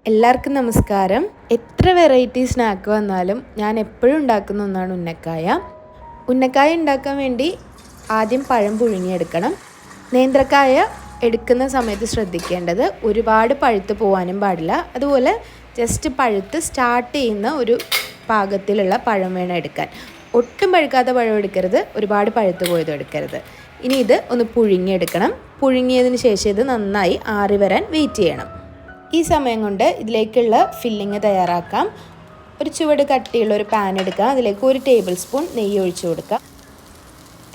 എല്ലാവർക്കും നമസ്കാരം. എത്ര വെറൈറ്റി സ്നാക്ക് വന്നാലും ഞാൻ എപ്പോഴും ഉണ്ടാക്കുന്ന ഒന്നാണ് ഉന്നക്കായ. ഉന്നക്കായ ഉണ്ടാക്കാൻ വേണ്ടി ആദ്യം പഴം പുഴുങ്ങിയെടുക്കണം. നേന്ത്രക്കായ എടുക്കുന്ന സമയത്ത് ശ്രദ്ധിക്കേണ്ടത് ഒരുപാട് പഴുത്ത് പോകാനും പാടില്ല. അതുപോലെ ജസ്റ്റ് പഴുത്ത് സ്റ്റാർട്ട് ചെയ്യുന്ന ഒരു പാകത്തിലുള്ള പഴം വേണം എടുക്കാൻ. ഒട്ടും പഴുക്കാത്ത പഴം എടുക്കരുത്, ഒരുപാട് പഴുത്ത് പോയതും എടുക്കരുത്. ഇനി ഇത് ഒന്ന് പുഴുങ്ങിയെടുക്കണം. പുഴുങ്ങിയതിന് ശേഷം ഇത് നന്നായി ആറി വരാൻ വെയിറ്റ് ചെയ്യണം. ഈ സമയം കൊണ്ട് ഇതിലേക്കുള്ള ഫില്ലിങ് തയ്യാറാക്കാം. ഒരു ചുവട് കട്ടിയുള്ള ഒരു പാൻ എടുക്കുക. അതിലേക്ക് 1 ടേബിൾ സ്പൂൺ നെയ്യ് ഒഴിച്ചു കൊടുക്കുക.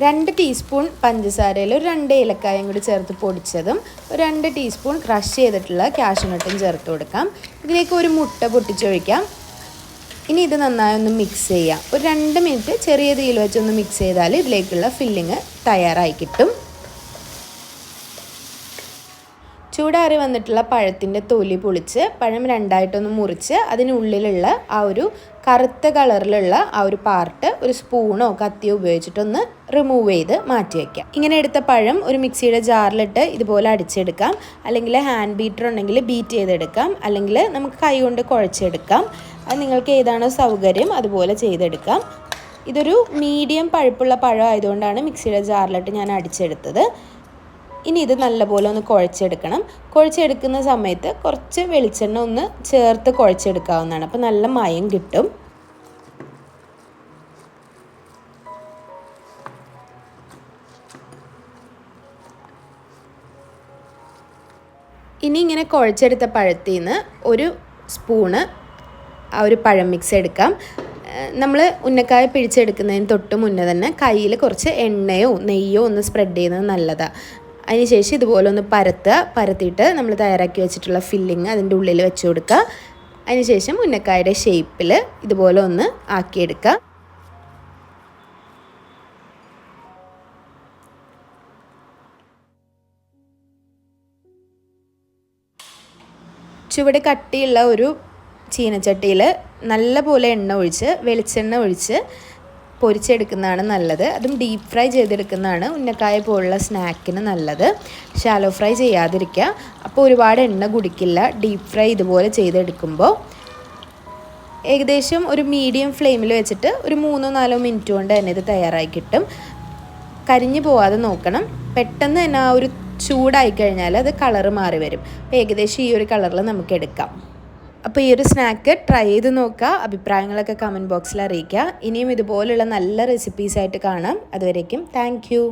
2 ടീസ്പൂൺ പഞ്ചസാരയിൽ ഒരു 2 ഏലക്കായും കൂടി ചേർത്ത് പൊടിച്ചതും 2 ടീസ്പൂൺ ക്രഷ് ചെയ്തിട്ടുള്ള കാഷ്യൂനട്ടും ചേർത്ത് കൊടുക്കാം. ഇതിലേക്ക് ഒരു മുട്ട പൊട്ടിച്ചൊഴിക്കാം. ഇനി ഇത് നന്നായി ഒന്ന് മിക്സ് ചെയ്യാം. ഒരു 2 മിനിറ്റ് ചെറിയ തീയിൽ വെച്ചൊന്ന് മിക്സ് ചെയ്താൽ ഇതിലേക്കുള്ള ഫില്ലിങ് തയ്യാറായി കിട്ടും. ചൂടാറി വന്നിട്ടുള്ള പഴത്തിൻ്റെ തൊലി പൊളിച്ച് പഴം രണ്ടായിട്ടൊന്ന് മുറിച്ച് അതിനുള്ളിലുള്ള ആ ഒരു കറുത്ത കളറിലുള്ള ആ ഒരു പാർട്ട് ഒരു സ്പൂണോ കത്തിയോ ഉപയോഗിച്ചിട്ടൊന്ന് റിമൂവ് ചെയ്ത് മാറ്റി വയ്ക്കാം. ഇങ്ങനെ എടുത്ത പഴം ഒരു മിക്സിയുടെ ജാറിലിട്ട് ഇതുപോലെ അടിച്ചെടുക്കാം. അല്ലെങ്കിൽ ഹാൻഡ് ബീറ്റർ ഉണ്ടെങ്കിൽ ബീറ്റ് ചെയ്തെടുക്കാം. അല്ലെങ്കിൽ നമുക്ക് കൈ കൊണ്ട് കുഴച്ചെടുക്കാം. അത് നിങ്ങൾക്ക് ഏതാണോ സൗകര്യം അതുപോലെ ചെയ്തെടുക്കാം. ഇതൊരു മീഡിയം പഴുപ്പുള്ള പഴം ആയതുകൊണ്ടാണ് മിക്സിയുടെ ജാറിലിട്ട് ഞാൻ അടിച്ചെടുത്തത്. ഇനി ഇത് നല്ലപോലെ ഒന്ന് കുഴച്ചെടുക്കണം. കുഴച്ചെടുക്കുന്ന സമയത്ത് കുറച്ച് വെളിച്ചെണ്ണ ഒന്ന് ചേർത്ത് കുഴച്ചെടുക്കാവുന്നതാണ്. അപ്പോൾ നല്ല മയം കിട്ടും. ഇനി ഇങ്ങനെ കുഴച്ചെടുത്ത പഴത്തിൽ നിന്ന് ഒരു സ്പൂണ് ആ ഒരു പഴം മിക്സ് എടുക്കാം. നമ്മൾ ഉന്നക്കായ പിഴിച്ചെടുക്കുന്നതിന് തൊട്ട് മുന്നേ തന്നെ കയ്യിൽ കുറച്ച് എണ്ണയോ നെയ്യോ ഒന്ന് സ്പ്രെഡ് ചെയ്യുന്നത് നല്ലതാണ്. അതിനുശേഷം ഇതുപോലെ ഒന്ന് പരത്തിയിട്ട് നമ്മൾ തയ്യാറാക്കി വെച്ചിട്ടുള്ള ഫില്ലിങ് അതിൻ്റെ ഉള്ളിൽ വെച്ച് കൊടുക്കുക. അതിനുശേഷം ഉന്നക്കായയുടെ ഷേപ്പിൽ ഇതുപോലെ ഒന്ന് ആക്കിയെടുക്കുക. ചുവട് കട്ടിയുള്ള ഒരു ചീനച്ചട്ടിയിൽ നല്ലപോലെ എണ്ണ ഒഴിച്ച് വെളിച്ചെണ്ണ ഒഴിച്ച് പൊരിച്ചെടുക്കുന്നതാണ് നല്ലത്. അതും ഡീപ്പ് ഫ്രൈ ചെയ്തെടുക്കുന്നതാണ് ഉന്നക്കായ പോലുള്ള സ്നാക്കിന് നല്ലത്. ഷാലോ ഫ്രൈ ചെയ്യാതിരിക്കുക. അപ്പോൾ ഒരുപാട് എണ്ണ കുടിക്കില്ല. ഡീപ്പ് ഫ്രൈ ഇതുപോലെ ചെയ്തെടുക്കുമ്പോൾ ഏകദേശം ഒരു മീഡിയം ഫ്ലെയിമിൽ വെച്ചിട്ട് ഒരു 3-4 മിനിറ്റ് കൊണ്ട് തന്നെ ഇത് തയ്യാറായി കിട്ടും. കരിഞ്ഞു പോവാതെ നോക്കണം. പെട്ടെന്ന് തന്നെ ആ ഒരു ചൂടായി കഴിഞ്ഞാൽ അത് കളറ് മാറി വരും. അപ്പോൾ ഏകദേശം ഈ ഒരു കളറിൽ നമുക്ക് എടുക്കാം. അപ്പോൾ ഈ ഒരു സ്നാക്ക് ട്രൈ ചെയ്ത് നോക്കുക. അഭിപ്രായങ്ങളൊക്കെ കമൻറ്റ് ബോക്സിൽ അറിയിക്കുക. ഇനിയും ഇതുപോലുള്ള നല്ല റെസിപ്പീസായിട്ട് കാണാം. അതുവരേക്കും താങ്ക് യു.